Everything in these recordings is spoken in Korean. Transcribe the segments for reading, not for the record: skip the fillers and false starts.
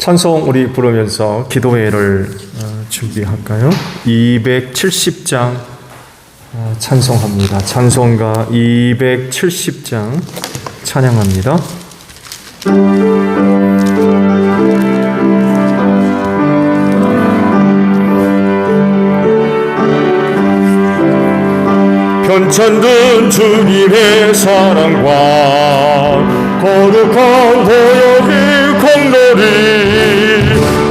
찬송 우리 부르면서 기도회를 준비할까요? 270장 찬송합니다. 찬송가 270장 찬양합니다. 편찬된 주님의 사랑과 거룩한 보혈의 공로를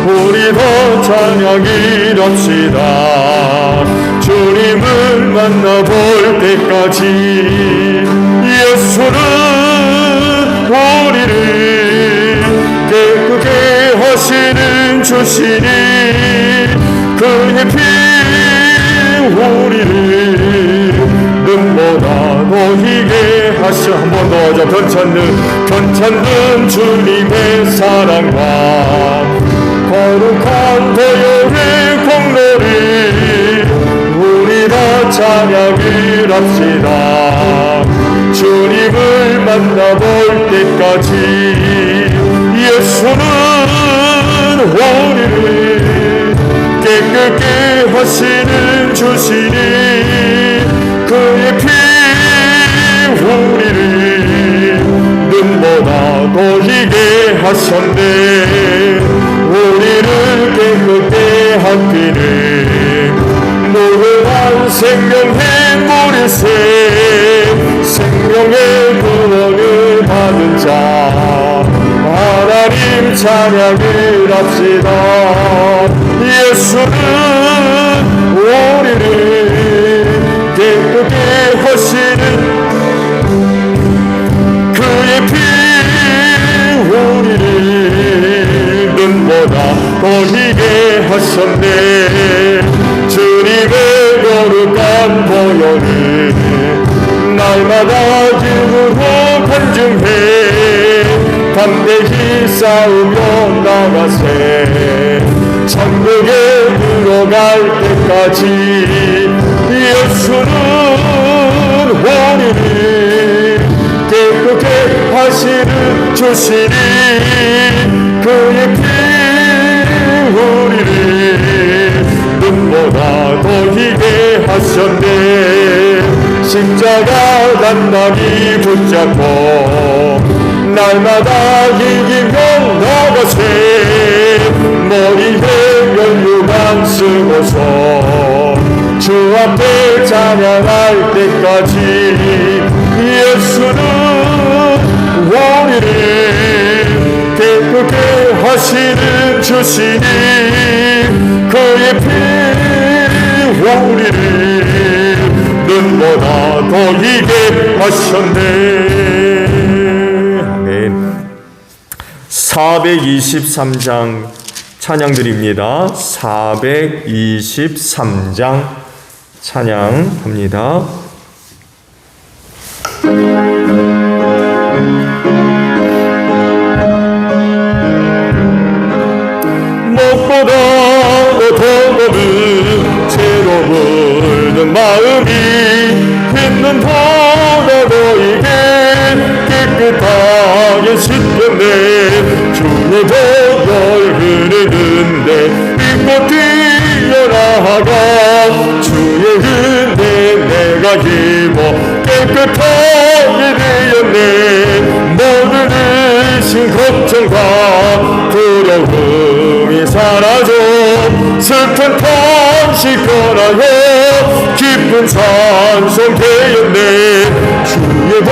우리 더 찬양이랍시다. 주님을 만나볼 때까지 예수는 우리를 깨끗게 하시는 주시니 그의 피 우리를 눈보다 보이게 하셔. 한 번 더 하자. 편찮는 주님의 사랑과 거룩한 보혈의 공로를 우리 다 찬양을 합시다. 주님을 만나볼 때까지 예수는 우리를 깨끗게 하시는 주시니 그의 피 우리를 눈보다 보이게 하셨네. 우리를 깨끗게 한 피는 무궁한 생명의 물일새 생명의 구원을 받은 자 하나님 찬양을 합시다. 예수는 우리를 깨끗게 하시는 그의 피 우리를 눈보다 보이게 하셨네. 주님의 거룩한 보혈을 날마다 기으로 간증해 담대히 싸우며 나가세. 천국에 들어갈 때까지 예수는 우리를 깨끗게 하시는 주시니 그의 피 우리를 눈보다 보이게 하셨네. 십자가 단단히 붙잡고 날마다 이기며 나가세. 머리에 면류관 쓰고서 주 앞에 찬양할 때까지 예수는 우리를 깨끗게 하시는 주시니 그의 피 우리를 눈보다 보이게 하셨네. 아멘. 423장 찬양드립니다. 423장 찬양합니다. 무엇보다 더 높은 죄로 불든 마음이 있는 보다 너에게 깨끗하게 씻겼네. 주의 보혈 흐르는데 믿고 뛰어나가 주의 은혜 내가 입어 깨끗하게 되었네. 모든 의심 걱정과 두려움이 사라져 슬픈 탄식 변하여 기쁜 찬송 되었네. 주의 보혈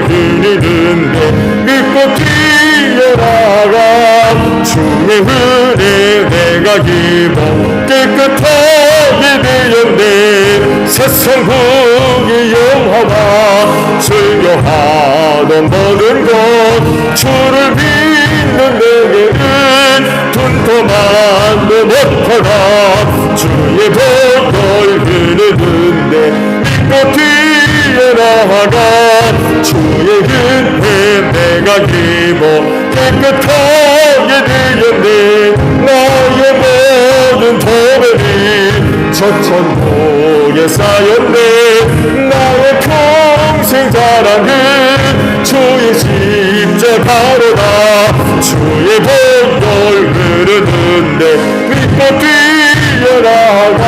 흐르는데 믿고 뛰어나가 주의 은혜 내가 입어 깨끗하게 되었네. 세상국의 영화와 즐겨하던 모든 것 주를 믿는 내게는 둔토만도 못하나. 주의 보혈 흐르는데 믿고 뛰어나가 주의 은혜 내가 입어 깨끗하게 되었네. 나의 모든 도배이 저 천국에 쌓였네. 나의 평생 자랑은 주의 십자가로다. 주의 보혈 나아가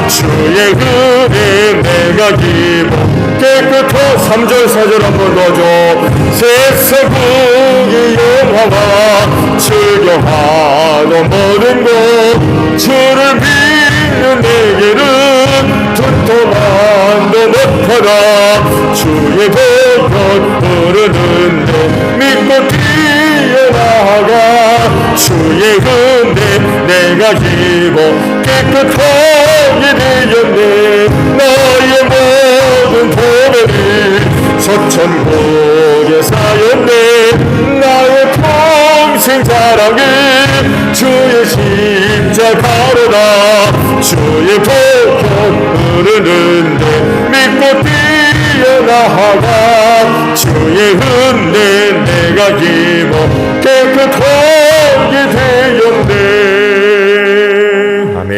주의 은혜 내가 기뻐 깨끗한 3절 4절 한번 더줘 세상국의 영화와 즐겨하던 모든 것 주를 믿는 내게는 두터만도 못하다 주의 보혈 흐르는데 믿고 뛰어나가 주의 은혜 내가 기뻐 깨끗하게 되었네 나의 모든 도배를 서천국에 쌓였네 나의 평생 자랑을 주의 십자가로다 주의 보혈 흐르는데 믿고 뛰어나가 주의 은혜 내가 기뻐 깨끗하게 되었네. 아멘.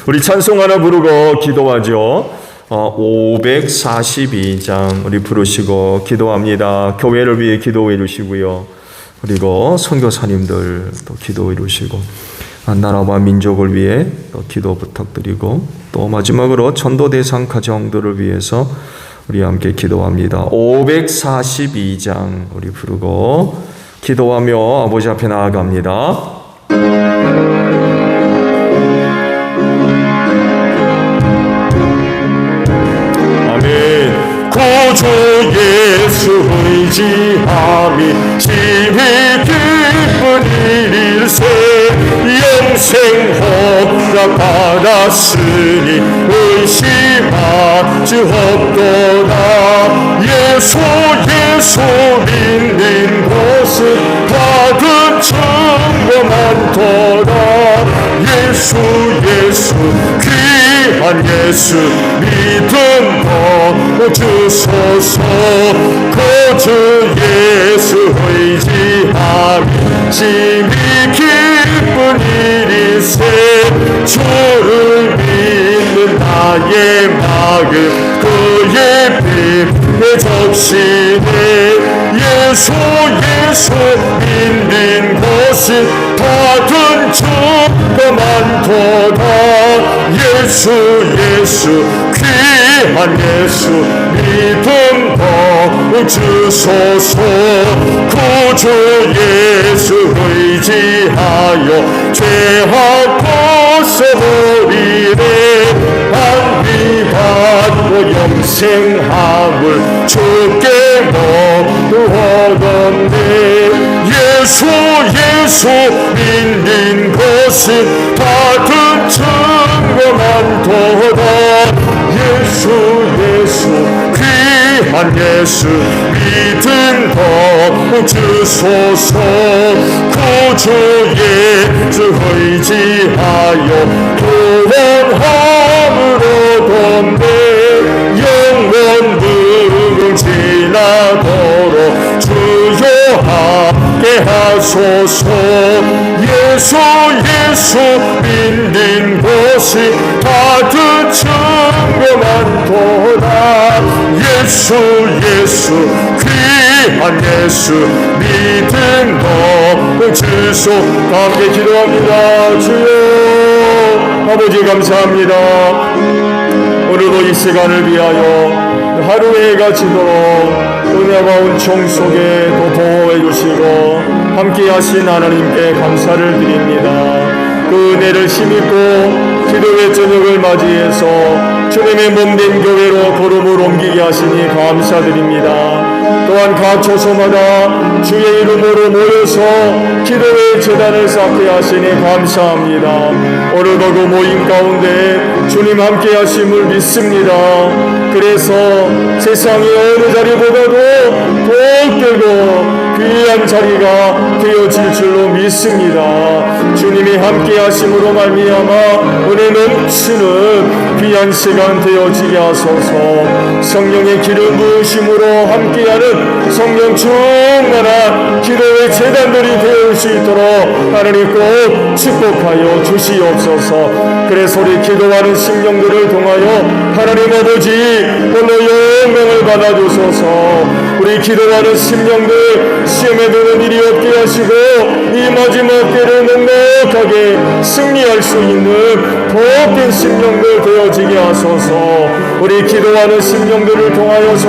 우리 찬송 하나 부르고 기도하죠. 542장 우리 부르시고 기도합니다. 교회를 위해 기도해 주시고요. 그리고 선교사님들 또 기도해 주시고 나라와 민족을 위해 또 기도 부탁드리고 또 마지막으로 전도 대상 가정들을 위해서 우리 함께 기도합니다. 542장 우리 부르고 기도하며 아버지 앞에 나아갑니다. 구주 예수 의지함이 집이 기쁜 일일세 영생 허락 받았으니 의심하지 없도다 예수 믿는 곳은 받은 증거 많도다 예수 귀한 예수 믿음 더 주소서 구주 예수 의지함이 심히 기쁜 일일세 주를 믿는 나의 마음 그의 빛에 적시네 예수 믿는 곳은 받은 증거 많도다 예수 귀한 예수 믿음 더 주소서 구주 예수 의지하여 죄악 벗어버리네 안위받고 영생함을 주께 모두 얻었네 예수 믿는 것은 받은 증거 많도다 예수 귀한 예수 믿음 더 주소서 구주 예수 의지하여 구원함을 얻었네 영원 무궁 지나도록 주여 함께 하소서 예수 믿는 곳이 받은 증거 많도다 예수 귀한 예수 믿음 더 주소 함께 기도합니다. 주여 아버지 감사합니다. 오늘도 이 시간을 위하여 하루에 가지도록 은혜와 은총 속에 또 보호해 주시고 함께 하신 하나님께 감사를 드립니다. 그 은혜를 힘입고 기도의 저녁을 맞이해서 주님의 몸된 교회로 걸음을 옮기게 하시니 감사드립니다. 또한 각 초소마다 주의 이름으로 모여서 기도의 제단을 쌓게 하시니 감사합니다. 오늘도 그 모임 가운데 주님 함께 하심을 믿습니다. 그래서 세상의 어느 자리보다도 더욱되고 귀한 자리가 되어질 줄로 믿습니다. 주님이 함께 하심으로 말미암아 은혜 넘치는 귀한 시간 되어지게 하소서. 성령의 기름 부으심으로 함께하는 성령 충만한 기도의 제단들이 되어 수 있도록 하나님 꼭 축복하여 주시옵소서. 그래서 우리 기도하는 심령들을 통하여 하나님 아버지 홀로 영광을 받아주소서. 우리 기도하는 심령들 시험에 드는 일이 없게 하시고 이 마지막 때를 넉넉하게 승리할 수 있는 복된 심령들 되어지게 하소서. 우리 기도하는 심령들을 통하여서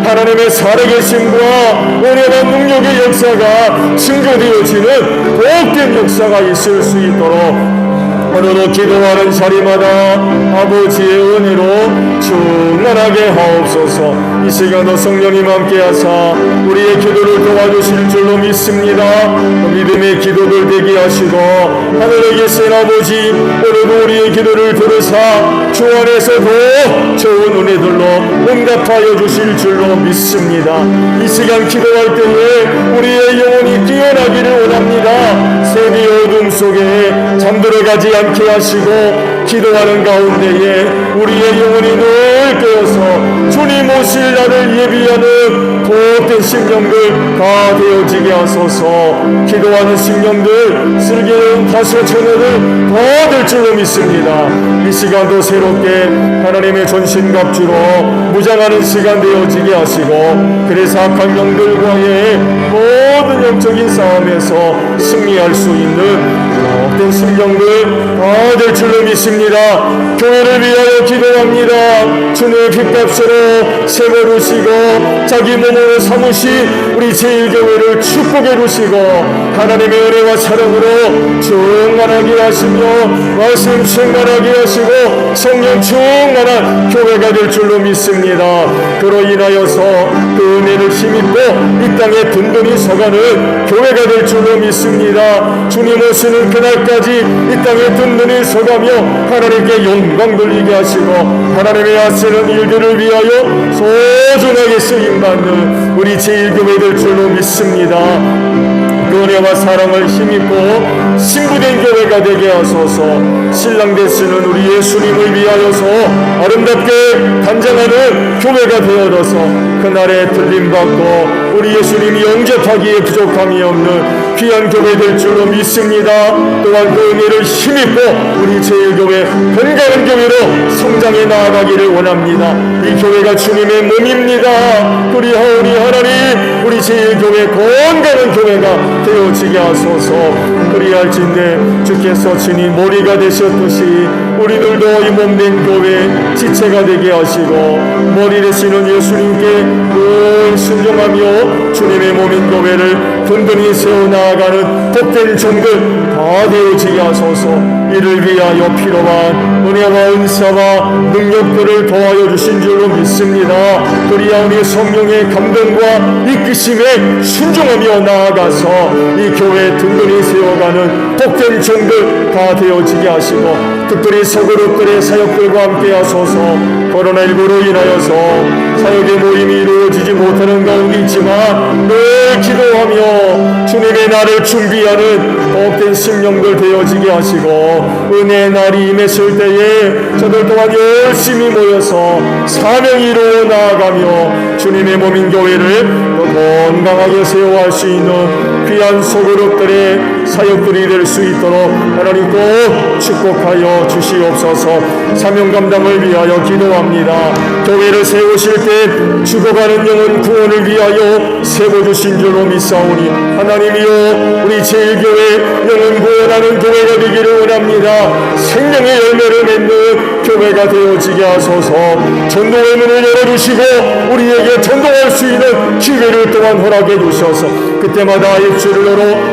하나님의 살아계심과 은혜와 능력의 역사가 증거되어지는 복된 역사가 있을 수 있도록 오늘도 기도하는 자리마다 아버지의 은혜로 충만하게 하옵소서. 이 시간도 성령님 함께하사 우리의 기도를 도와주실 줄로 믿습니다. 믿음의 기도들 되게 하시고 하늘에 계신 아버지, 오늘도 우리의 기도를 들으사 주 안에서 더 좋은 은혜들로 응답하여 주실 줄로 믿습니다. 이 시간 기도할 때에 우리의 영혼이 깨어나기를 원합니다. 세대 어둠 속에 잠들어가지 않게 하시고 기도하는 가운데에 우리의 영혼이 늘 깨어서 주님 오실 날을 예비하는 복된 심령들 다 되어지게 하소서. 기도하는 심령들 슬기로운 다소천여를 다 될 줄로 믿습니다. 이 시간도 새롭게 하나님의 전신갑주로 무장하는 시간 되어지게 하시고 그래서 악한 영들과의 모든 영적인 싸움에서 승리할 수 있는 복된 심령들 다 될 줄로 믿습니다. 교회를 위하여 기도합니다. 주님의 핏값으로 세워두시고 자기 몸으로 삼으신 우리 제1교회를 축복해 주시고 하나님의 은혜와 사랑으로 충만하게 하시며 말씀 충만하게 하시고 성령 충만한 교회가 될 줄로 믿습니다. 그로 인하여서 그 은혜를 힘입고 이 땅에 든든히 서가는 교회가 될 줄로 믿습니다. 주님 오시는 그날까지 이 땅에 든든히 서가며 하나님께 영광 돌리게 하시고 하나님의 하시는 일들을 위하여 소중하게 쓰임받는 우리 제1교회 될 줄로 믿습니다. 그 은혜와 사랑을 힘입고 신부된 교회가 되게 하소서. 신랑 되시는 우리 예수님을 위하여서 아름답게 단장하는 교회가 되어서 그날에 들림받고 우리 예수님이 영접하기에 부족함이 없는 귀한 교회 될 줄로 믿습니다. 또한 그 은혜를 힘입고 우리 제1교회 건강한 교회로 성장해 나아가기를 원합니다. 이 교회가 주님의 몸입니다. 그리하오니 하나님 우리 제1교회 건강한 교회가 되어지게 하소서. 그리할진대 주께서 친히 머리가 되셨듯이 우리들도 이 몸된 교회 지체가 되게 하시고 머리 되시는 예수님께 늘 순종하며 주님의 몸인 교회를 든든히 세워나가는 복된 종들 다 되어지게 하소서. 이를 위하여 필요한 은혜와 은사와 능력들을 도와여 주신 줄로 믿습니다. 그리하오니 성령의 감동과 이끄심에 순종하며 나아가서 이 교회 든든히 세워가는 복된 종들 다 되어지게 하시고 특별히 서그룹들의 사역들과 함께 하소서. 코로나19로 인하여서 사역의 모임이 이루어지지 못하는 가운데 있지만 늘 기도하며 주님의 날을 준비하는 복된 심령들 되어지게 하시고 은혜의 날이 임했을 때에 저들 또한 열심히 모여서 사명이 이루어 나아가며 주님의 몸인 교회를 더 건강하게 세워할 수 있는 귀한 소그룹들의 사역들이 될 수 있도록 하나님 꼭 축복하여 주시옵소서. 사명 감당을 위하여 기도합니다. 교회를 세우실 때 죽어가는 영혼 구원을 위하여 세워주신 줄로 믿사오니 하나님이여 우리 제1교회 영혼 구원하는 교회가 되기를 원합니다. 생명의 열매를 맺는 교회가 되어지게 하소서. 전도의 문을 열어주시고 우리에게 전도할 수 있는 기회를 또한 허락해 주셔서 그때마다 입술로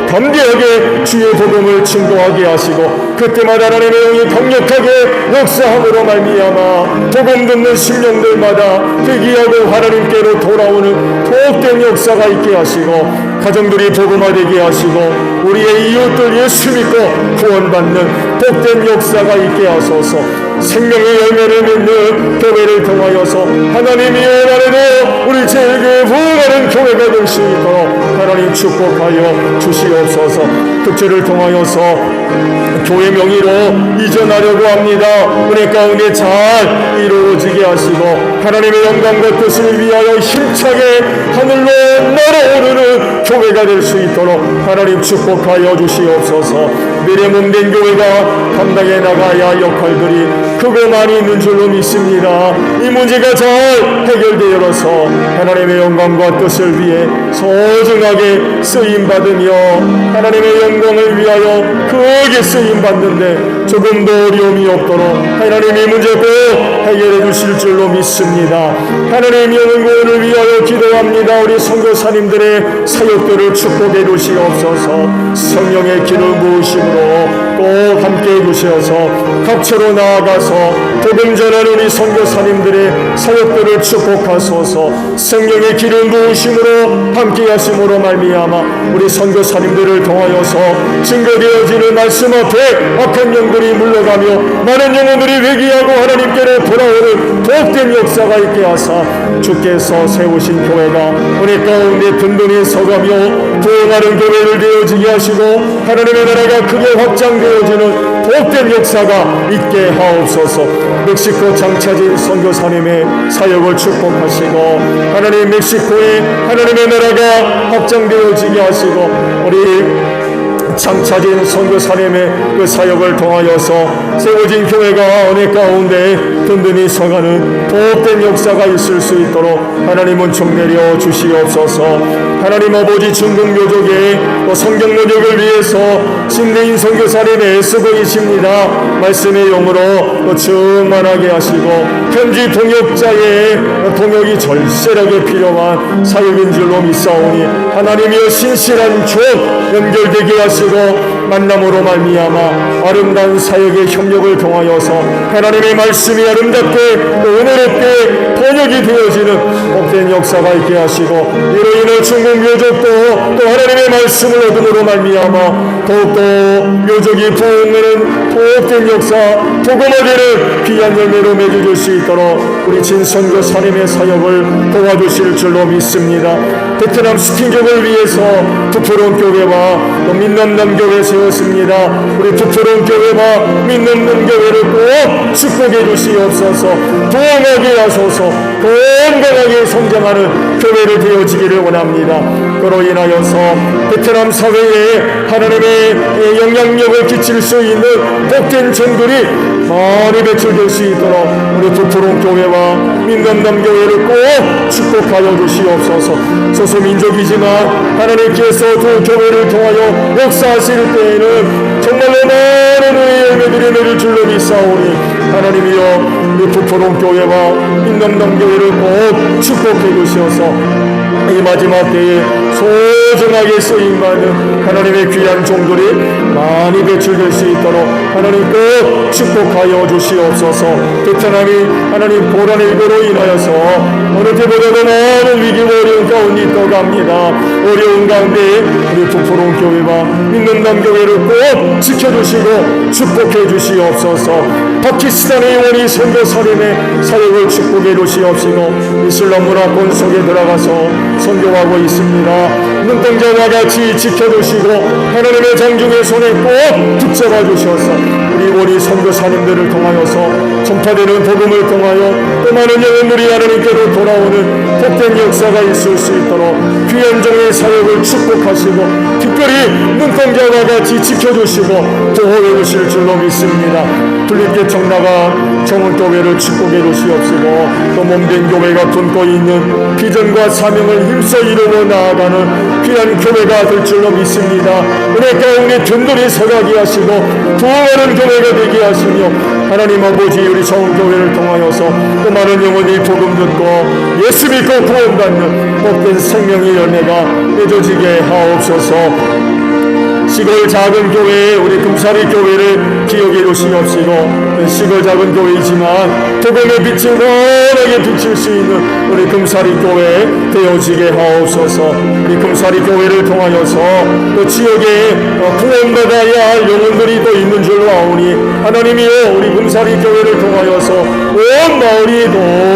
담대하게 주의 복음을 증거하게 하시고 그때마다 하나님의 영이 강력하게 역사함으로 말미암아 복음 듣는 심령들마다 회개하고 하나님께로 돌아오는 복된 역사가 있게 하시고 가정들이 복음화되게 하시고 우리의 이웃들 예수 믿고 구원받는 복된 역사가 있게 하소서. 생명의 열매를 맺는 교회를 통하여서 하나님이 원하는 우리 제1교회 부흥하는 교회가 될 수 있도록 하나님 축복하여 주시옵소서. 특주를 통하여서 교회 명의로 이전하려고 합니다. 은혜 가운데 잘 이루어지게 하시고 하나님의 영광과 뜻을 위하여 힘차게 하늘로 날아오르는 교회 교회가 될 수 있도록 하나님 축복하여 주시옵소서. 미래 몸된 교회가 감당해 나가야 역할들이 크고 많이 있는 줄로 믿습니다. 이 문제가 잘 해결되어서 하나님의 영광과 뜻을 위해 소중하게 쓰임받으며 하나님의 영광을 위하여 크게 쓰임받는데 조금도 어려움이 없도록 하나님이 문제 꼭 해결해 주실 줄로 믿습니다. 하나님 영혼 구원을 위하여 기도합니다. 우리 선교사님들의 사역들을 축복해 주시옵소서. 성령의 기름 부으심으로 꼭 함께해 주셔서 각처로 나아가서 복음 전하는 우리 선교사님들의 사역들을 축복하소서. 성령의 기름 부으심으로 함께하심으로 말미암아 우리 선교사님들을 통하여서 증거되어지는 말씀 앞에 악한 영들이 물러가며 많은 영혼들이 회개하고 하나님께로 돌아오는 복된 역사가 있게 하사 주께서 세우신 교회가 우리 가운데 든든히 서가며 부흥하는 교회를 되어지게 하시고 하나님의 나라가 크게 확장되어지는 복된 역사가 있게 하옵소서. 멕시코 장차진 선교사님의 사역을 축복하시고 하나님 멕시코에 하나님의 나라가 확장되어지게 하시고 우리 장차진 선교사님의 그 사역을 통하여서 세워진 교회가 은혜 가운데 든든히 서가는 복된 역사가 있을 수 있도록 하나님은 종내려 주시옵소서. 하나님 아버지 중국 묘족의 성경 번역을 위해서 신대인 선교사님의 애쓰고 계십니다. 말씀의 용으로 충만하게 하시고 현지 동역자의 동역이 절실하게 필요한 사역인 줄로 믿사오니 하나님이여 신실한 종 연결되게 하시고 만남으로 말미암아 아름다운 사역의 협력을 통하여서 하나님의 말씀이 아름답게 은혜롭게 번역이 되어지는 복된 역사가 있게 하시고 이로 인해 중국 묘족도 또 하나님의 말씀을 얻음으로 말미암아 더욱더 묘족이 부흥하는 복된 역사 복음화되는 귀한 열매로 맺어줄 수 있도록 우리 진선교사님의 사역을 도와주실 줄로 믿습니다. 베트남 스킨족을 위해서 부풀은 교회와 또 민남남 교회 세웠습니다. 우리 부풀은 교회와 민남남 교회를 꼭 축복해 주시옵소서. 부흥하게 하소서. 건강하게 성장하는 교회를 되어지기를 원합니다. 그로 인하여서 베트남 사회에 하나님의 영향력을 끼칠 수 있는 복된 종들이 많이 배출될 수 있도록 우리 부풀은 교회와 민남남 교회를 꼭 축복하여 주시옵소서. 소수민족이지만 하나님께서 두 교회를 통하여 역사하실 때에는 정말로 많은 의의 열매들이 맺을 줄로 믿사오니 하나님이여 우리 부풀은 교회와 민남남 교회를 꼭 축복해 주시어서 이 마지막 때에 소중하게 쓰임받는 하나님의 귀한 종들이 많이 배출될 수 있도록 하나님 꼭 축복하여 주시옵소서. 베트남이 하나님 고난일보로 인하여서 어느 때보다도 많은 위기와 어려운 가운데 떠갑니다. 어려운 가운데 우리 부풀은 교회와 민남남 교회를 꼭 지켜주시고 축복해 주시옵소서. 파키스탄의 원이 선교사님의 사역을 축복해 주시옵시고 이슬람 문화권 속에 들어가서 선교하고 있습니다. 눈동자와 같이 지켜주시고 하나님의 장중의 손에 꼭 붙잡아 주셔서 우리 원이 선교사님들을 통하여서 전파되는 복음을 통하여 또 많은 영혼들이 하나님께로 돌아오는 복된 역사가 있을 수 있도록 귀한 종의 사역을 축복하시고 특별히 눈동자와 같이 지켜주시고 보호해 주실 줄로 믿습니다. 불림께 청나가 정원교회를 축복해 주시옵시고 또 몸된 교회가 품고 있는 비전과 사명을 힘써 이루어 나아가는 귀한 교회가 될 줄로 믿습니다. 은혜 가운데 든든히 서가게 하시고 부흥하는 교회가 되게 하시며 하나님 아버지 우리 정원교회를 통하여서 또 많은 영혼이 복음 듣고 예수 믿고 구원받는 복된 생명의 열매가 맺어지게 하옵소서. 시골 작은 교회 우리 금사리 교회를 기억해 주시옵시고 시골 작은 교회이지만 복음의 빛을 환하게 비칠 수 있는 우리 금사리 교회 되어지게 하옵소서. 우리 금사리 교회를 통하여서 또 지역에 구원받아야 할 영혼들이 또 있는 줄로 아오니 하나님이여 우리 금사리 교회를 통하여서 온 마을이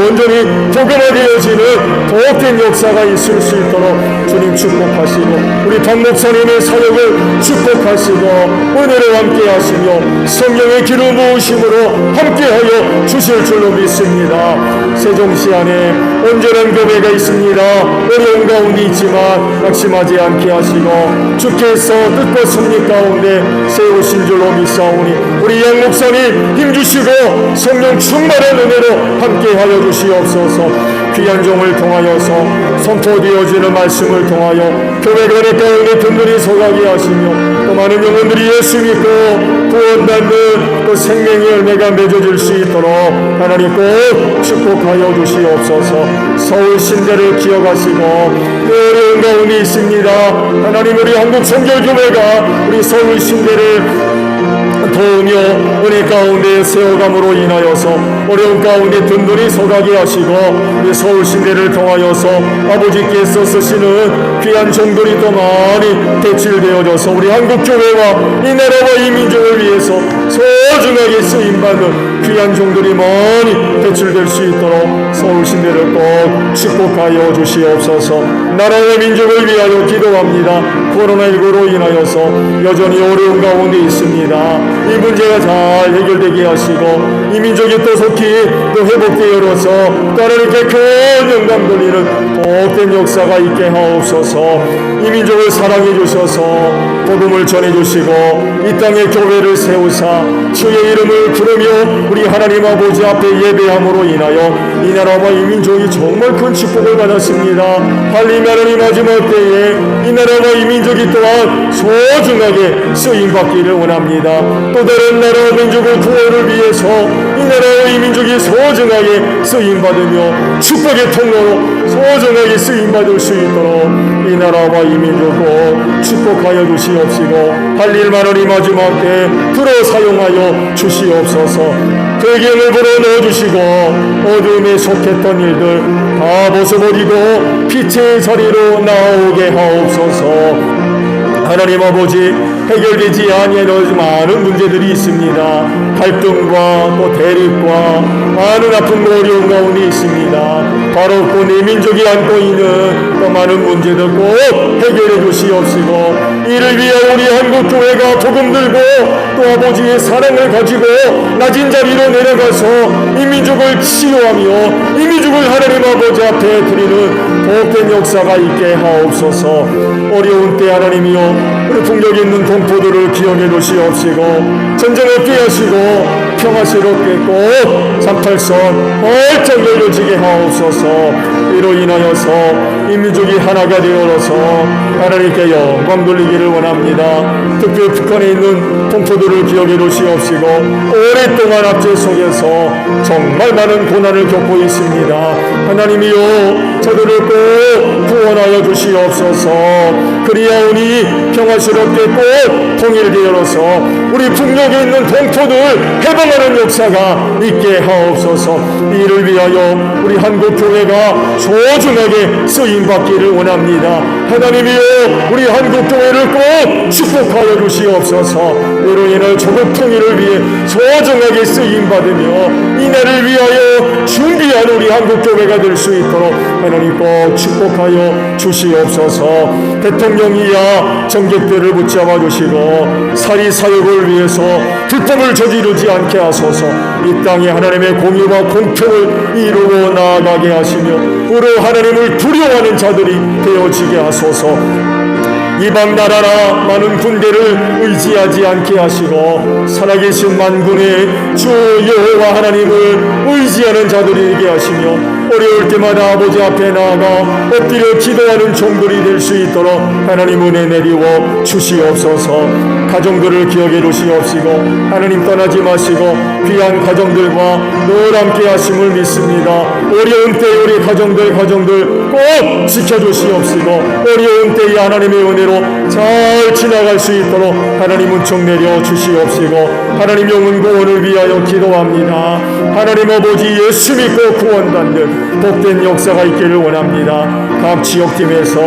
온전히 복음화되어지는 복된 역사가 있을 수 있도록 주님 축복하시고 우리 박 목사님의 사역을 축복하시고 은혜를 함께 하시며 성령의 기름 부으심으로 함께하여 주실 줄로 믿습니다. 세종시 안에 온전한 교회가 있습니다. 어려운 가운데 있지만 낙심하지 않게 하시고 주께서 뜻과 섭리 가운데 세우신 줄로 믿사오니 우리 양 목사님 힘주시고 성령 충만한 은혜로 함께하여 주시옵소서. 귀한 종을 통하여서 선포되어지는 말씀을 통하여 교회 거래 가운데 든든히 서가게 하시며 또 많은 영혼들이 예수 믿고 구원받는 그 생명의 열매가 맺어질 수 있도록 하나님 꼭 축복하여 주시옵소서. 서울 신대를 기억하시고 어려운 가운데 있습니다. 하나님 우리 한국 성결교회가 우리 서울 신대를 도우며 은혜 가운데 세워감으로 인하여서 어려운 가운데 든든히 서가게 하시고 우리 서울 신대를 통하여서 아버지께서 쓰시는 귀한 종들이 더 많이 대출되어져서 우리 한국교회와 이 나라와 이 민족을 위해서 소중하게 쓰임받는 귀한 종들이 많이 대출될 수 있도록 서울 신대를 꼭 축복하여 주시옵소서. 나라와 민족을 위하여 기도합니다. 코로나19로 인하여서 여전히 어려운 가운데 있습니다. 이 문제가 잘 해결되게 하시고 이 민족이 또 속히 또 회복되어서 또 하나님께 큰 영광 돌리는 복된 역사가 있게 하옵소서. 이 민족을 사랑해 주셔서 복음을 전해 주시고 이 땅에 교회를 세우사 주의 이름을 부르며 우리 하나님 아버지 앞에 예배함으로 인하여 이 나라와 이 민족이 정말 큰 축복을 받았습니다. 하나님 하나님 마지막 때에 이 나라와 이 민족이 또한 소중하게 쓰임받기를 원합니다. 또 다른 나라와 민족의 구원을 위해서 이 나라와 이 민족이 소중하게 쓰임받으며 축복의 통로로 소중하게 쓰임받을 수 있도록 이 나라와 이 민족을 축복하여 주시옵시고 할 일만 하니 마지막 때 들어 사용하여 주시옵소서. 배경을 불어 넣어주시고 어둠에 속했던 일들 다 벗어버리고 빛의 자리로 나오게 하옵소서. 하나님 아버지 해결되지 아니하는 많은 문제들이 있습니다. 갈등과 또 대립과 많은 아픔과 어려운 가운데 있습니다. 바로 그 내 민족이 안고 있는 또 많은 문제들 꼭 해결해 주시옵시고 이를 위해 우리 한국교회가 복음 들고 또 아버지의 사랑을 가지고 낮은 자리로 내려가서 이 민족을 치유하며 이 민족을 하나님 아버지 앞에 드리는 복된 역사가 있게 하옵소서. 어려운 때 하나님이여 우리 풍력 있는 동포들을 기억해 주시옵시고 전쟁 없게 하시고 평화스럽게 꼭 38선 활짝 열려지게 하옵소서. 이로 인하여서 이 민족이 하나가 되어서 하나님께 영광 돌리기를 원합니다. 특히 북한에 있는 동포들을 기억해 주시옵시고 오랫동안 압제 속에서 정말 많은 고난을 겪고 있습니다. 하나님이여 저들을 꼭 구원하여 주시옵소서. 그리하오니 평화스럽게 꼭 통일되어서 우리 북녘에 있는 동포들 해방하는 역사가 있게 하옵소서. 이를 위하여 우리 한국교회가 소중하게 쓰임받기를 원합니다. 하나님이여 우리 한국교회를 꼭 축복하여 주시옵소서. 이로 인해 조국 통일을 위해 소중하게 쓰임받으며 이 날을 위하여 준비한 우리 한국교회가 될 수 있도록 하나님 꼭 축복하여 주시옵소서. 대통령이야 정객들을 붙잡아 주시고 사리사욕을 위해서 불법을 저지르지 않게 하소서. 이 땅에 하나님의 공의와 공평을 이루어 나아가게 하시며 우리 하나님을 두려워하는 자들이 되어지게 하소서. 이방 나라나 많은 군대를 의지하지 않게 하시고 살아계신 만군의 주 여호와 하나님을 의지하는 자들이 되게 하시며 어려울 때마다 아버지 앞에 나아가 엎드려 기도하는 종들이 될 수 있도록 하나님 은혜 내리워 주시옵소서. 가정들을 기억해 주시옵시고 하나님 떠나지 마시고 귀한 가정들과 늘 함께 하심을 믿습니다. 어려운 때에 우리 가정들 꼭 지켜주시옵시고 어려운 때에 하나님의 은혜로 잘 지나갈 수 있도록 하나님 은총 내려 주시옵시고 하나님 영혼 구원을 위하여 기도합니다. 하나님 아버지 예수 믿고 구원받는 복된 역사가 있기를 원합니다. 각 지역팀에서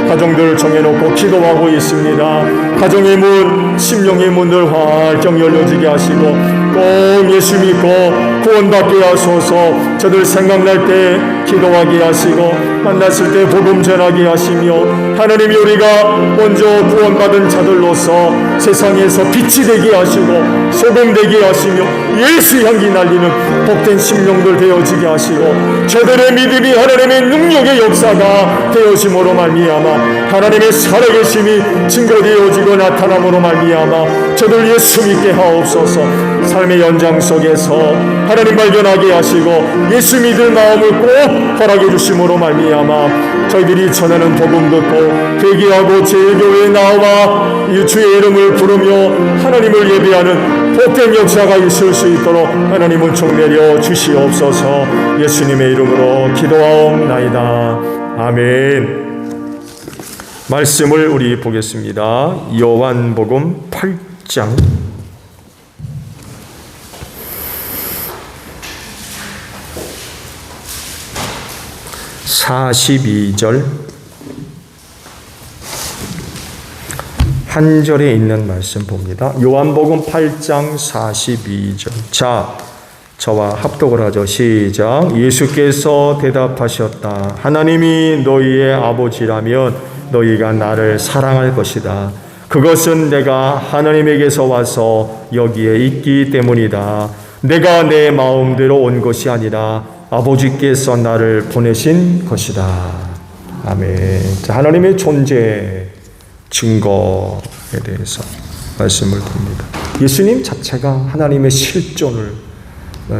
가정들 정해놓고 기도하고 있습니다. 가정의 문, 심령의 문을 활짝 열려지게 하시고 꼭 예수 믿고 구원받게 하소서. 저들 생각날 때 기도하게 하시고 만났을 때 복음 전하게 하시며 하나님이 우리가 먼저 구원받은 자들로서 세상에서 빛이 되게 하시고 소금 되게 하시며 예수 향기 날리는 복된 심령들 되어지게 하시고 저들의 믿음이 하나님의 능력의 역사가 되어짐으로 말미암아 하나님의 살아계심이 증거되어지고 나타남으로 말미암아 저들 예수 믿게 하옵소서. 삶의 연장 속에서 하나님 발견하게 하시고 예수 믿을 마음을 꼭 허락해 주심으로 말미암아 저희들이 전하는 복음 듣고 회개하고 제1교회에 나와 주의 이름을 부르며 하나님을 예배하는 복된 역사가 있을 수 있도록 하나님 은총 내려 주시옵소서. 예수님의 이름으로 기도하옵나이다. 아멘. 말씀을 우리 보겠습니다. 요한복음 8장 42절 한 절에 있는 말씀 봅니다. 요한복음 8장 42절. 자, 저와 합독을 하죠. 시작. 예수께서 대답하셨다. 하나님이 너희의 아버지라면 너희가 나를 사랑할 것이다. 그것은 내가 하나님에게서 와서 여기에 있기 때문이다. 내가 내 마음대로 온 것이 아니라 아버지께서 나를 보내신 것이다. 아멘. 자, 하나님의 존재 증거에 대해서 말씀을 드립니다. 예수님 자체가 하나님의 실존을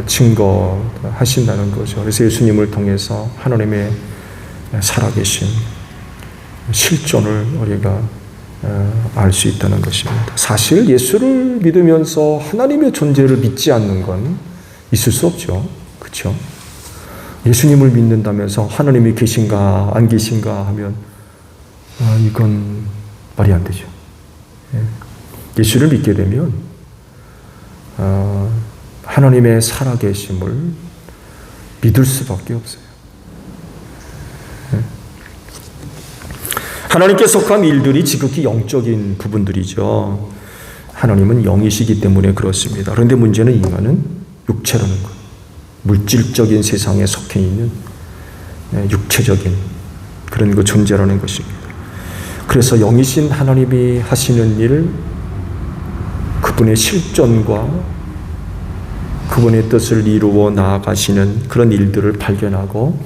증거하신다는 거죠. 그래서 예수님을 통해서 하나님의 살아계신 실존을 우리가 알 수 있다는 것입니다. 사실 예수를 믿으면서 하나님의 존재를 믿지 않는 건 있을 수 없죠. 그렇죠? 예수님을 믿는다면서 하나님이 계신가 안 계신가 하면 이건 말이 안 되죠. 예수를 믿게 되면 하나님의 살아계심을 믿을 수밖에 없어요. 하나님께 속한 일들이 지극히 영적인 부분들이죠. 하나님은 영이시기 때문에 그렇습니다. 그런데 문제는 인간은 육체라는 것. 물질적인 세상에 속해 있는 육체적인 그런 그 존재라는 것입니다. 그래서 영이신 하나님이 하시는 일, 그분의 실존과 그분의 뜻을 이루어 나아가시는 그런 일들을 발견하고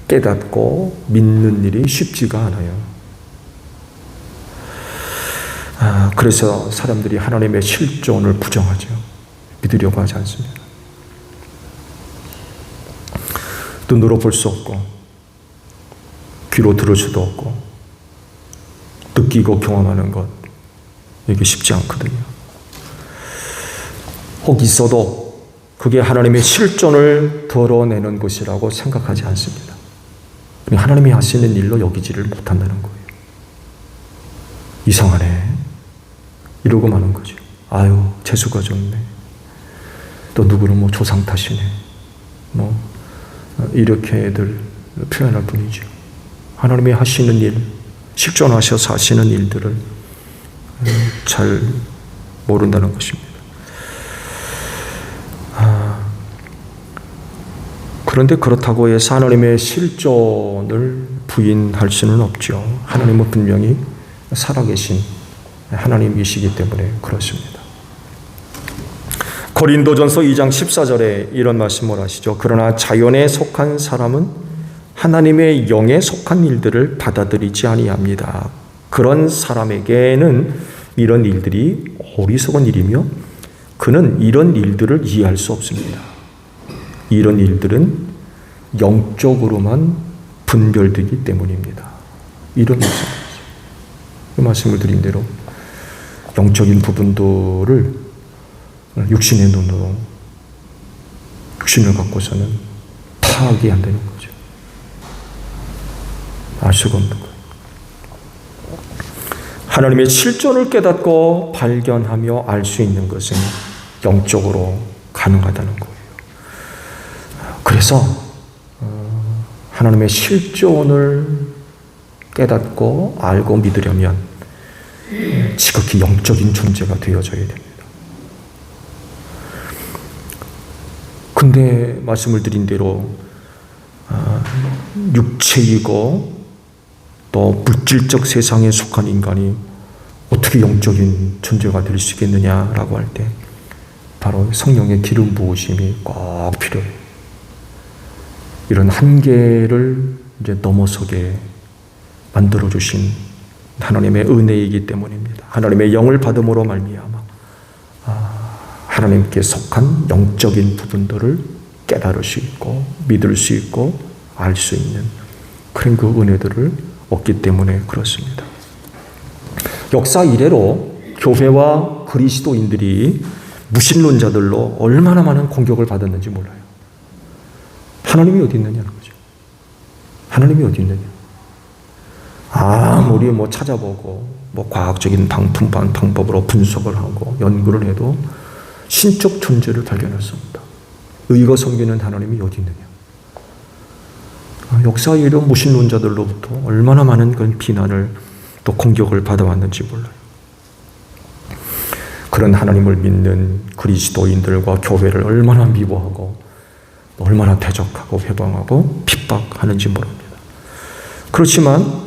깨닫고 믿는 일이 쉽지가 않아요. 그래서 사람들이 하나님의 실존을 부정하죠. 믿으려고 하지 않습니다. 눈으로 볼 수 없고 귀로 들을 수도 없고 느끼고 경험하는 것, 이게 쉽지 않거든요. 혹 있어도 그게 하나님의 실존을 드러내는 것이라고 생각하지 않습니다. 하나님이 하시는 일로 여기지를 못한다는 거예요. 이상하네 이러고 마는 거죠. 아유, 재수가 좋네. 또 누구는 뭐 조상 탓이네. 뭐 이렇게들 표현할 뿐이죠. 하나님이 하시는 일, 실존하셔서 하시는 일들을 잘 모른다는 것입니다. 그런데 그렇다고 해서 하나님의 실존을 부인할 수는 없죠. 하나님은 분명히 살아계신 하나님이시기 때문에 그렇습니다. 고린도전서 2장 14절에 이런 말씀을 하시죠. 그러나 자연에 속한 사람은 하나님의 영에 속한 일들을 받아들이지 아니합니다. 그런 사람에게는 이런 일들이 어리석은 일이며 그는 이런 일들을 이해할 수 없습니다. 이런 일들은 영적으로만 분별되기 때문입니다. 이런 말씀이죠. 그 말씀을 드린 대로 영적인 부분들을 육신의 눈으로, 육신을 갖고서는 파악이 안 되는 거죠. 알 수가 없는 거예요. 하나님의 실존을 깨닫고 발견하며 알 수 있는 것은 영적으로 가능하다는 거예요. 그래서 하나님의 실존을 깨닫고 알고 믿으려면 지극히 영적인 존재가 되어져야 됩니다. 근데 말씀을 드린 대로 육체이고 또 물질적 세상에 속한 인간이 어떻게 영적인 존재가 될 수 있겠느냐라고 할 때 바로 성령의 기름 부으심이 꼭 필요해요. 이런 한계를 이제 넘어서게 만들어주신 하나님의 은혜이기 때문입니다. 하나님의 영을 받음으로 말미암아 하나님께 속한 영적인 부분들을 깨달을 수 있고 믿을 수 있고 알 수 있는 그런 그 은혜들을 얻기 때문에 그렇습니다. 역사 이래로 교회와 그리스도인들이 무신론자들로 얼마나 많은 공격을 받았는지 몰라요. 하나님이 어디 있느냐는 거죠. 하나님이 어디 있느냐. 아무리 찾아보고 과학적인 방법으로 분석을 하고 연구를 해도 신적 존재를 발견할 수 없다. 의가 섬기는 하나님이 어디 있느냐. 역사 이래 무신론자들로부터 얼마나 많은 그런 비난을 또 공격을 받아왔는지 몰라요. 그런 하나님을 믿는 그리스도인들과 교회를 얼마나 미워하고 얼마나 대적하고 회방하고 핍박하는지 모릅니다. 그렇지만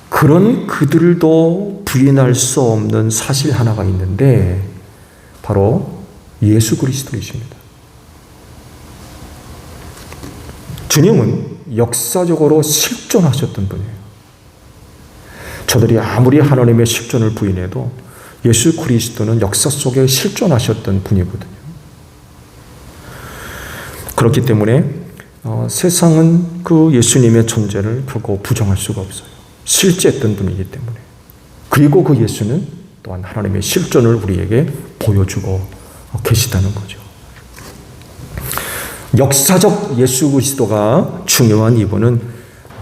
그런 그들도 부인할 수 없는 사실 하나가 있는데 바로 예수 그리스도이십니다. 주님은 역사적으로 실존하셨던 분이에요. 저들이 아무리 하나님의 실존을 부인해도 예수 그리스도는 역사 속에 실존하셨던 분이거든요. 그렇기 때문에 세상은 그 예수님의 존재를 결코 부정할 수가 없어요. 실제했던 분이기 때문에. 그리고 그 예수는 또한 하나님의 실존을 우리에게 보여주고 계시다는 거죠. 역사적 예수 그리스도가 중요한 이유는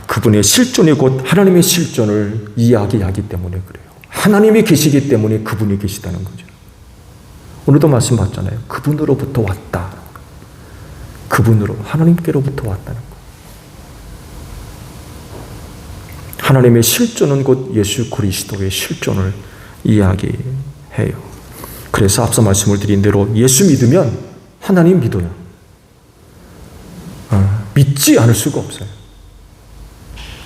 그분의 실존이 곧 하나님의 실존을 이야기하기 때문에 그래요. 하나님이 계시기 때문에 그분이 계시다는 거죠. 오늘도 말씀 받잖아요. 그분으로부터 왔다. 그분으로, 하나님께로부터 왔다는 거. 하나님의 실존은 곧 예수 그리스도의 실존을 이야기해요. 그래서 앞서 말씀을 드린 대로 예수 믿으면 하나님 믿어요. 믿지 않을 수가 없어요.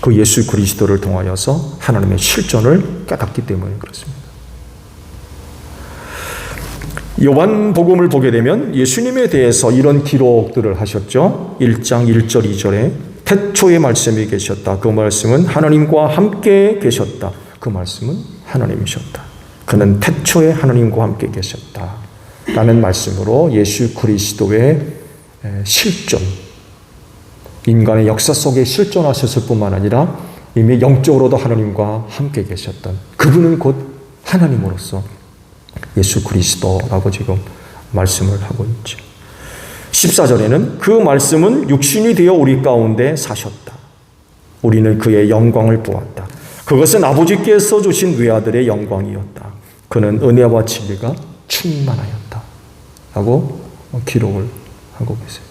그 예수 그리스도를 통하여서 하나님의 실존을 깨닫기 때문에 그렇습니다. 요한복음을 보게 되면 예수님에 대해서 이런 기록들을 하셨죠. 1장 1절 2절에 태초에 말씀이 계셨다. 그 말씀은 하나님과 함께 계셨다. 그 말씀은 하나님이셨다. 그는 태초에 하나님과 함께 계셨다. 라는 말씀으로 예수 그리스도의 실존, 인간의 역사 속에 실존하셨을 뿐만 아니라 이미 영적으로도 하나님과 함께 계셨던 그분은 곧 하나님으로서 예수 그리스도라고 지금 말씀을 하고 있죠. 14절에는 그 말씀은 육신이 되어 우리 가운데 사셨다. 우리는 그의 영광을 보았다. 그것은 아버지께서 주신 외아들의 영광이었다. 그는 은혜와 진리가 충만하였다. 라고 기록을 하고 계세요.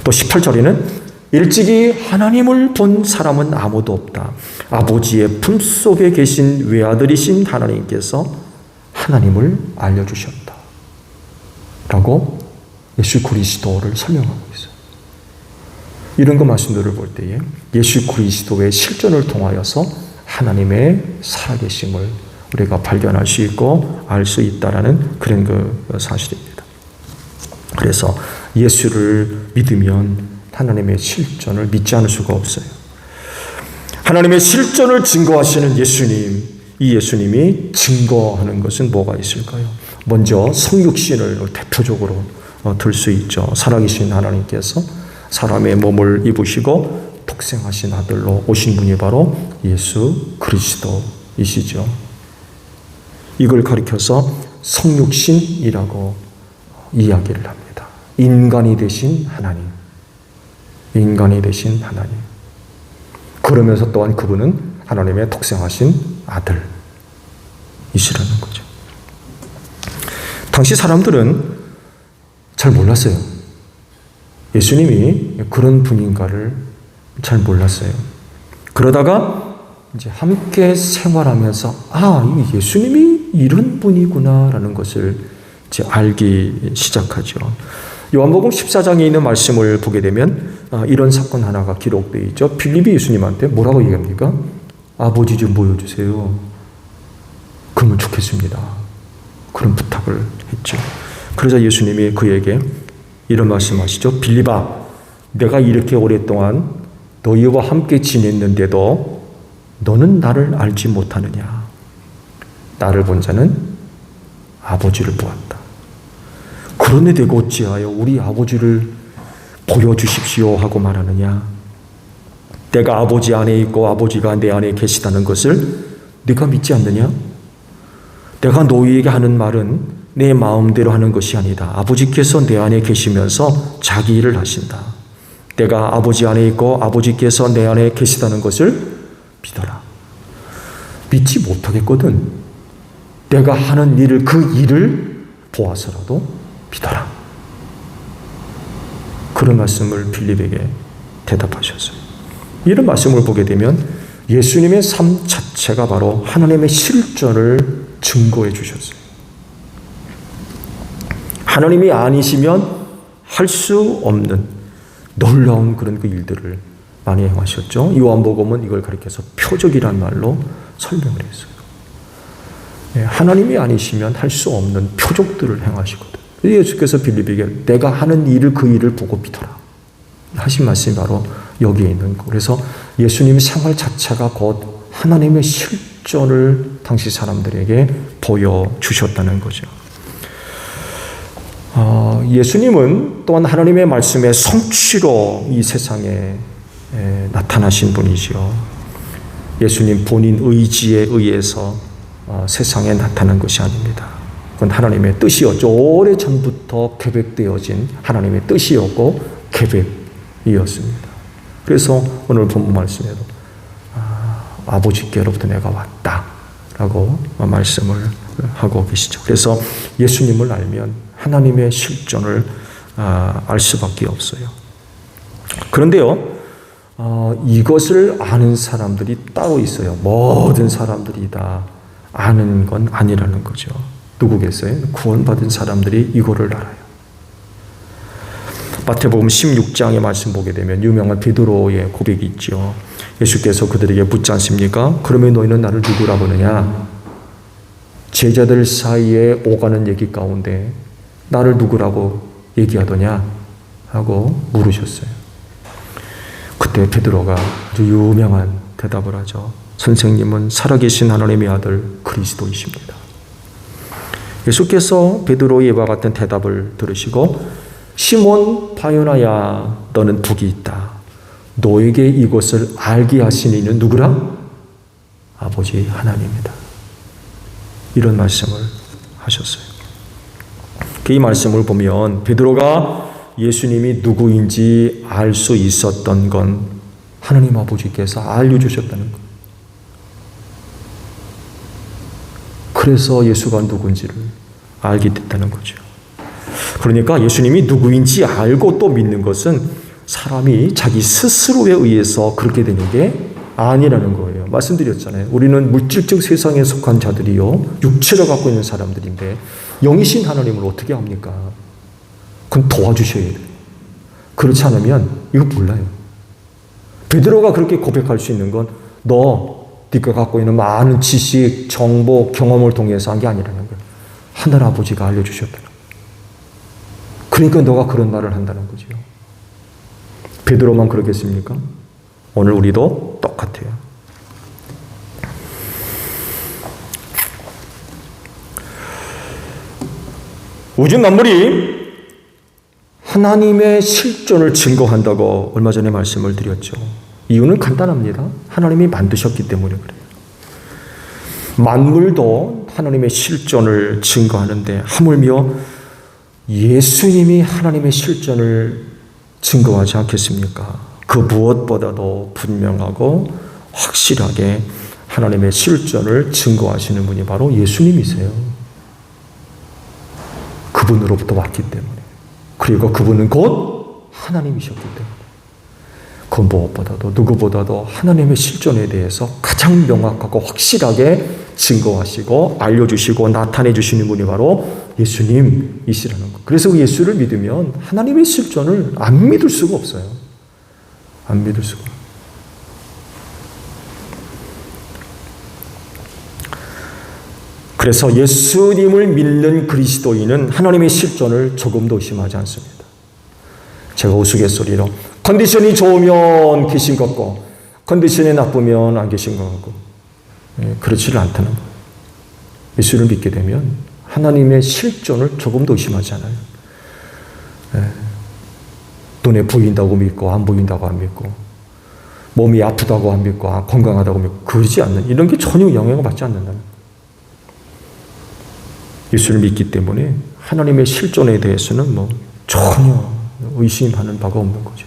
또 18절에는 일찍이 하나님을 본 사람은 아무도 없다. 아버지의 품속에 계신 외아들이신 하나님께서 하나님을 알려주셨다. 라고 예수 그리스도를 설명하고 있어요. 이런 거 말씀들을 볼 때에 예수 그리스도의 실존을 통하여서 하나님의 살아계심을 우리가 발견할 수 있고 알 수 있다라는 그런 그 사실입니다. 그래서 예수를 믿으면 하나님의 실존을 믿지 않을 수가 없어요. 하나님의 실존을 증거하시는 예수님, 이 예수님이 증거하는 것은 뭐가 있을까요? 먼저 성육신을 대표적으로 들 수 있죠. 살아계신 하나님께서 사람의 몸을 입으시고 독생하신 아들로 오신 분이 바로 예수 그리스도이시죠. 이걸 가리켜서 성육신이라고 이야기를 합니다. 인간이 되신 하나님. 인간이 되신 하나님. 그러면서 또한 그분은 하나님의 독생하신 아들이시라는 거죠. 당시 사람들은 잘 몰랐어요. 예수님이 그런 분인가를 잘 몰랐어요. 그러다가 이제 함께 생활하면서 이 예수님이 이런 분이구나라는 것을 이제 알기 시작하죠. 요한복음 14장에 있는 말씀을 보게 되면 이런 사건 하나가 기록되어 있죠. 빌립이 예수님한테 뭐라고 얘기합니까? 아버지 좀 보여주세요. 그러면 좋겠습니다. 그런 부탁을 했죠. 그러자 예수님이 그에게 이런 말씀하시죠. 빌립아, 내가 이렇게 오랫동안 너희와 함께 지냈는데도 너는 나를 알지 못하느냐? 나를 본 자는 아버지를 보았다. 그런데 내가 어찌하여 우리 아버지를 보여주십시오 하고 말하느냐? 내가 아버지 안에 있고 아버지가 내 안에 계시다는 것을 네가 믿지 않느냐? 내가 너희에게 하는 말은 내 마음대로 하는 것이 아니다. 아버지께서 내 안에 계시면서 자기 일을 하신다. 내가 아버지 안에 있고 아버지께서 내 안에 계시다는 것을 믿어라. 믿지 못하겠거든. 내가 하는 일을, 그 일을 보아서라도 믿어라. 그런 말씀을 빌립에게 대답하셨어요. 이런 말씀을 보게 되면 예수님의 삶 자체가 바로 하나님의 실존을 증거해 주셨어요. 하나님이 아니시면 할 수 없는 놀라운 그런 그 일들을 많이 행하셨죠. 요한복음은 이걸 가리켜서 표적이란 말로 설명을 했어요. 하나님이 아니시면 할 수 없는 표적들을 행하시거든. 예수께서 빌립에게 내가 하는 일을, 그 일을 보고 믿어라 하신 말씀이 바로 여기에 있는 거. 그래서 예수님의 생활 자체가 곧 하나님의 실존을 당시 사람들에게 보여주셨다는 거죠. 예수님은 또한 하나님의 말씀의 성취로 이 세상에 나타나신 분이죠. 예수님 본인 의지에 의해서 세상에 나타난 것이 아닙니다. 그건 하나님의 뜻이었죠. 오래전부터 계획되어진 하나님의 뜻이었고 계획이었습니다. 그래서 오늘 본문 말씀에도 아버지께로부터 내가 왔다 라고 말씀을 하고 계시죠. 그래서 예수님을 알면 하나님의 실존을 알 수밖에 없어요. 그런데요, 이것을 아는 사람들이 따로 있어요. 모든 사람들이 다 아는 건 아니라는 거죠. 누구겠어요? 구원받은 사람들이 이거를 알아요. 마태복음 16장의 말씀 보게 되면 유명한 베드로의 고백이 있죠. 예수께서 그들에게 묻지 않습니까? 그러면 너희는 나를 누구라고 하느냐? 제자들 사이에 오가는 얘기 가운데 나를 누구라고 얘기하더냐? 하고 물으셨어요. 그때 베드로가 아주 유명한 대답을 하죠. 선생님은 살아계신 하나님의 아들 그리스도이십니다. 예수께서 베드로의 이와 같은 대답을 들으시고 시몬 바요나야 너는 복이 있다. 너에게 이것을 알게 하신 이는 누구라? 아버지 하나님이다. 이런 말씀을 하셨어요. 이 말씀을 보면 베드로가 예수님이 누구인지 알 수 있었던 건 하나님 아버지께서 알려주셨다는 것. 그래서 예수가 누군지를 알게 됐다는 거죠. 그러니까 예수님이 누구인지 알고 또 믿는 것은 사람이 자기 스스로에 의해서 그렇게 되는 게 아니라는 거예요. 말씀드렸잖아요. 우리는 물질적 세상에 속한 자들이요, 육체를 갖고 있는 사람들인데 영이신 하나님을 어떻게 합니까? 그건 도와주셔야 돼요. 그렇지 않으면 이거 몰라요. 베드로가 그렇게 고백할 수 있는 건 네가 갖고 있는 많은 지식, 정보, 경험을 통해서 한 게 아니라는 거예요. 하늘 아버지가 알려주셨다는 거예요. 그러니까 너가 그런 말을 한다는 거죠. 베드로만 그러겠습니까? 오늘 우리도 똑같아요. 우주 만물이 하나님의 실존을 증거한다고 얼마 전에 말씀을 드렸죠. 이유는 간단합니다. 하나님이 만드셨기 때문에 그래요. 만물도 하나님의 실존을 증거하는데 하물며 예수님이 하나님의 실존을 증거하지 않겠습니까? 그 무엇보다도 분명하고 확실하게 하나님의 실존을 증거하시는 분이 바로 예수님이세요. 그분으로부터 왔기 때문에. 그리고 그분은 곧 하나님이셨기 때문에. 그 무엇보다도 누구보다도 하나님의 실존에 대해서 가장 명확하고 확실하게 증거하시고 알려주시고 나타내 주시는 분이 바로 예수님이시라는 것. 그래서 그 예수를 믿으면 하나님의 실존을 안 믿을 수가 없어요. 안 믿을 수가. 그래서 예수님을 믿는 그리스도인은 하나님의 실존을 조금도 의심하지 않습니다. 제가 우스갯소리로 컨디션이 좋으면 계신 것 같고 컨디션이 나쁘면 안 계신 것 같고 그렇지를 않다는 거예요. 예수를 믿게 되면 하나님의 실존을 조금도 의심하지 않아요. 눈에 보인다고 믿고 안 보인다고 안 믿고 몸이 아프다고 안 믿고 건강하다고 믿고 그러지 않는 이런 게 전혀 영향을 받지 않는다는 거예요. 예수를 믿기 때문에 하나님의 실존에 대해서는 전혀 의심하는 바가 없는 거죠.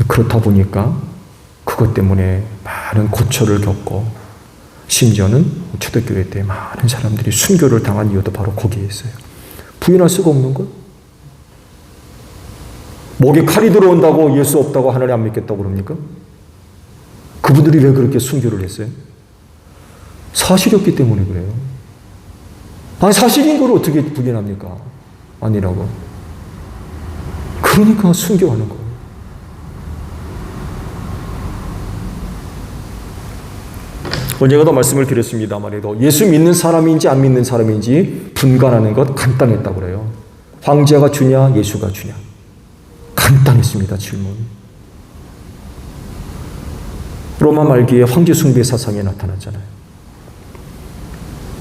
그렇다 보니까 그것 때문에 많은 고초를 겪고 심지어는 초대교회 때 많은 사람들이 순교를 당한 이유도 바로 거기에 있어요. 부인할 수가 없는 것. 목에 칼이 들어온다고 예수 없다고 하나님 안 믿겠다고 그럽니까? 그분들이 왜 그렇게 순교를 했어요? 사실이 없기 때문에 그래요. 아니 사실인 걸 어떻게 부인합니까? 아니라고. 그러니까 순교하는 거예요. 언젠가도 말씀을 드렸습니다만 예수 믿는 사람인지 안 믿는 사람인지 분간하는 것 간단했다고 그래요. 황제가 주냐 예수가 주냐. 간단했습니다. 질문. 로마 말기에 황제 숭배 사상이 나타났잖아요.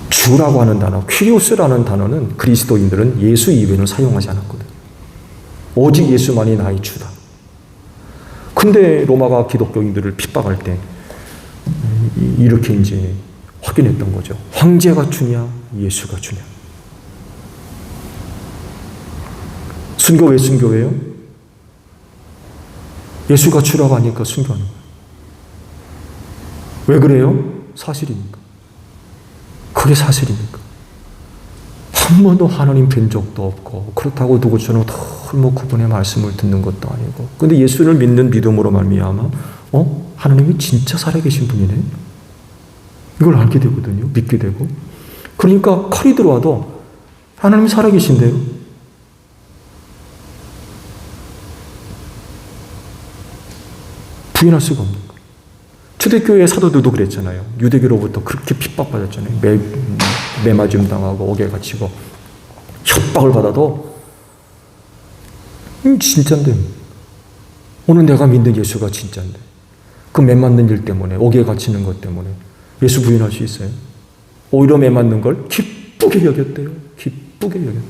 주라고 하는 단어, 퀴리오스라는 단어는 그리스도인들은 예수 이외에는 사용하지 않았거든요. 오직 예수만이 나의 주다. 근데 로마가 기독교인들을 핍박할 때 이렇게 이제 확인했던 거죠. 황제가 주냐, 예수가 주냐. 순교 왜 순교해요? 예수가 주라고 하니까 순교하는 거예요. 왜 그래요? 사실이니까. 그게 사실이니까. 한 번도 하나님 뵌 적도 없고 그렇다고 누구처럼 그분의 말씀을 듣는 것도 아니고 근데 예수를 믿는 믿음으로 말미암아 하나님이 진짜 살아계신 분이네. 이걸 알게 되거든요. 믿게 되고. 그러니까 칼이 들어와도 하나님이 살아계신데요. 부인할 수가 없는 거예요. 초대교회 사도들도 그랬잖아요. 유대교로부터 그렇게 핍박받았잖아요. 매맞음 당하고 옥에 갇히고 협박을 받아도 진짜인데 오늘 내가 믿는 예수가 진짜인데 그 매맞는 일 때문에 옥에 갇히는 것 때문에 예수 부인할 수 있어요? 오히려 매맞는 걸 기쁘게 여겼대요. 기쁘게 여겼대요.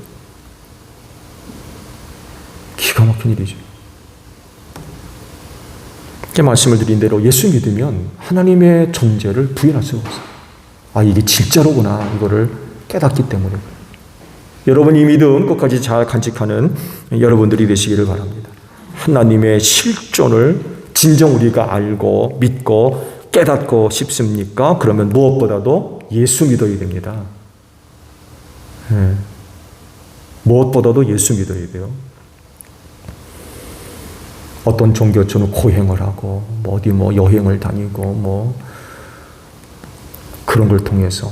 기가 막힌 일이죠. 이렇게 말씀을 드린 대로 예수 믿으면 하나님의 존재를 부인할 수가 없어요. 이게 진짜로구나 이거를 깨닫기 때문에. 여러분 이 믿음 끝까지 잘 간직하는 여러분들이 되시기를 바랍니다. 하나님의 실존을 진정 우리가 알고 믿고 깨닫고 싶습니까? 그러면 무엇보다도 예수 믿어야 됩니다. 무엇보다도 예수 믿어야 돼요. 어떤 종교처럼 고행을 하고 어디 여행을 다니고 그런 걸 통해서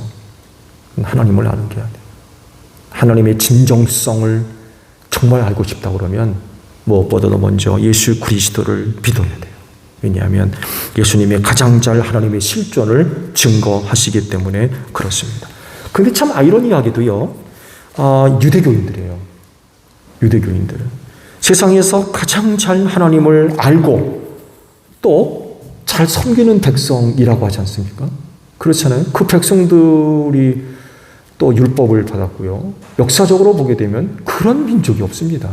하나님을 아는 게 아니에요. 하나님의 진정성을 정말 알고 싶다 그러면 무엇보다도 먼저 예수 그리스도를 믿어야 돼요. 왜냐하면 예수님의 가장 잘 하나님의 실존을 증거하시기 때문에 그렇습니다. 그런데 참 아이러니하게도요. 유대교인들이에요. 유대교인들은. 세상에서 가장 잘 하나님을 알고 또 잘 섬기는 백성이라고 하지 않습니까? 그렇잖아요. 그 백성들이 또 율법을 받았고요. 역사적으로 보게 되면 그런 민족이 없습니다.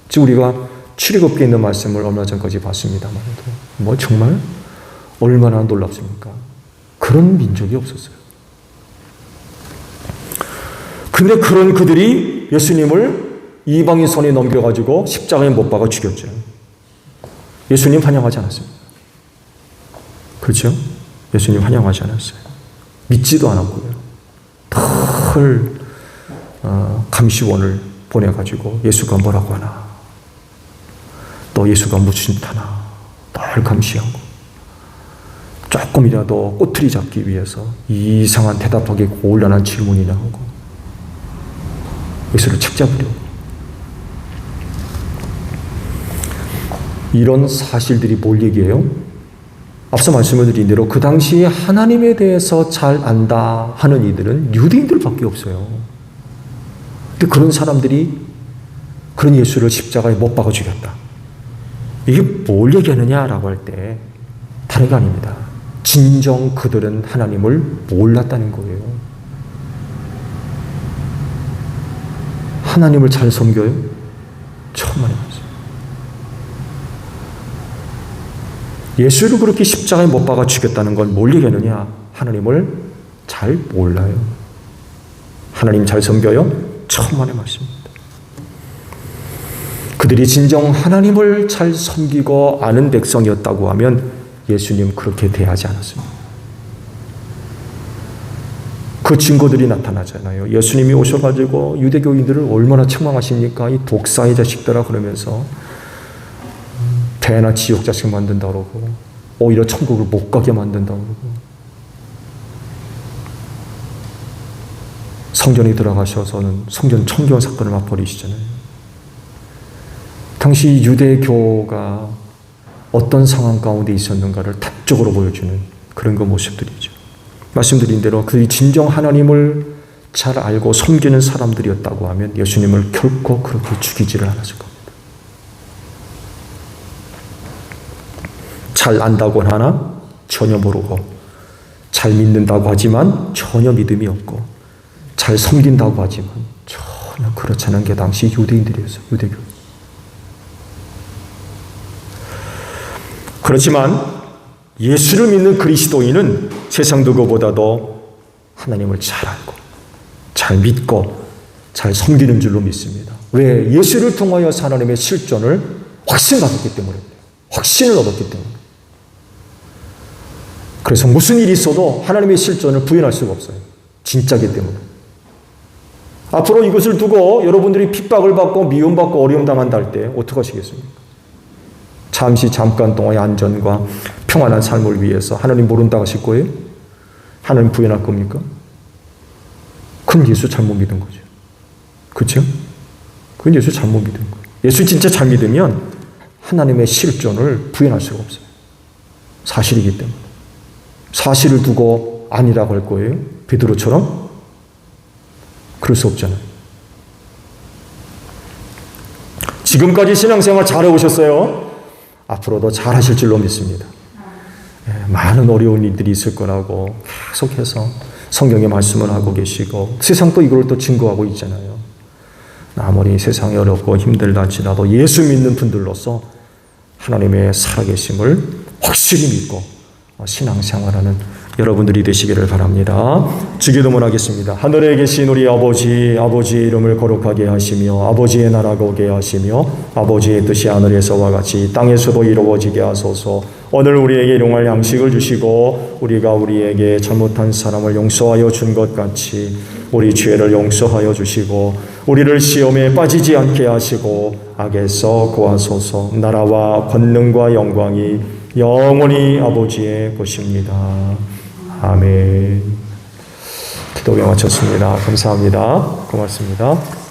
지금 우리가 출애굽기에 있는 말씀을 얼마 전까지 봤습니다만 정말 얼마나 놀랍습니까? 그런 민족이 없었어요. 근데 그런 그들이 예수님을 이방인 손에 넘겨가지고 십자가에 못 박아 죽였죠. 예수님 환영하지 않았습니다. 그렇죠? 예수님 환영하지 않았어요. 믿지도 않았고요. 늘 감시원을 보내가지고 예수가 뭐라고 하나 또 예수가 무슨 타나 늘 감시하고 조금이라도 꼬투리 잡기 위해서 이상한 대답하기 곤란한 질문이 나오고 예수를 책잡으려고 이런 사실들이 뭘 얘기해요? 앞서 말씀을 드린 대로 그 당시에 하나님에 대해서 잘 안다 하는 이들은 유대인들밖에 없어요. 근데 그런 사람들이 그런 예수를 십자가에 못 박아 죽였다. 이게 뭘 얘기하느냐라고 할 때 다른 게 아닙니다. 진정 그들은 하나님을 몰랐다는 거예요. 하나님을 잘 섬겨요? 처음 알았어요. 예수를 그렇게 십자가에 못 박아 죽였다는 건 뭘 얘기하느냐? 하나님을 잘 몰라요. 하나님 잘 섬겨요? 처음 하는 말씀입니다. 그들이 진정 하나님을 잘 섬기고 아는 백성이었다고 하면 예수님 그렇게 대하지 않았습니다. 그 증거들이 나타나잖아요. 예수님이 오셔가지고 유대교인들을 얼마나 책망하십니까? 이 독사의 자식들아 그러면서 배나 지옥 자식 만든다 그러고 오히려 천국을 못 가게 만든다 그러고 성전에 들어가셔서는 성전 청교 사건을 막 벌이시잖아요. 당시 유대교가 어떤 상황 가운데 있었는가를 단적으로 보여주는 그런 그 모습들이죠. 말씀드린 대로 그들이 진정 하나님을 잘 알고 섬기는 사람들이었다고 하면 예수님을 결코 그렇게 죽이지를 않았을 겁니다. 잘 안다고 하나 전혀 모르고, 잘 믿는다고 하지만 전혀 믿음이 없고, 잘 섬긴다고 하지만 전혀 그렇지 않은 게 당시 유대인들이었어요. 유대교. 그렇지만 예수를 믿는 그리스도인은 세상 누구보다도 하나님을 잘 알고 잘 믿고 잘 섬기는 줄로 믿습니다. 왜? 예수를 통하여 하나님의 실존을 확신 받았기 때문에, 확신을 얻었기 때문에. 그래서 무슨 일이 있어도 하나님의 실존을 부인할 수가 없어요. 진짜기 때문에. 앞으로 이것을 두고 여러분들이 핍박을 받고 미움받고 어려움 당한다 할 때 어떻게 하시겠습니까? 잠깐 동안의 안전과 평안한 삶을 위해서 하나님 모른다고 하실 거예요? 하나님 부인할 겁니까? 그건 예수 잘못 믿은 거죠. 그렇죠? 그건 예수 잘못 믿은 거예요. 예수 진짜 잘 믿으면 하나님의 실존을 부인할 수가 없어요. 사실이기 때문에. 사실을 두고 아니라고 할 거예요? 베드로처럼? 그럴 수 없잖아요. 지금까지 신앙생활 잘해오셨어요? 앞으로도 잘하실 줄로 믿습니다. 많은 어려운 일들이 있을 거라고 계속해서 성경의 말씀을 하고 계시고 세상도 이걸 또 증거하고 있잖아요. 아무리 세상이 어렵고 힘들다 할지라도 예수 믿는 분들로서 하나님의 살아계심을 확실히 믿고 신앙생활하는 여러분들이 되시기를 바랍니다. 주기도문 하겠습니다. 하늘에 계신 우리 아버지의 이름을 거룩하게 하시며 아버지의 나라가 오게 하시며 아버지의 뜻이 하늘에서와 같이 땅에서도 이루어지게 하소서. 오늘 우리에게 일용할 양식을 주시고 우리가 우리에게 잘못한 사람을 용서하여 준 것 같이 우리 죄를 용서하여 주시고 우리를 시험에 빠지지 않게 하시고 악에서 구하소서. 나라와 권능과 영광이 영원히 아버지의 것입니다. 아멘. 기도에 마쳤습니다. 감사합니다. 고맙습니다.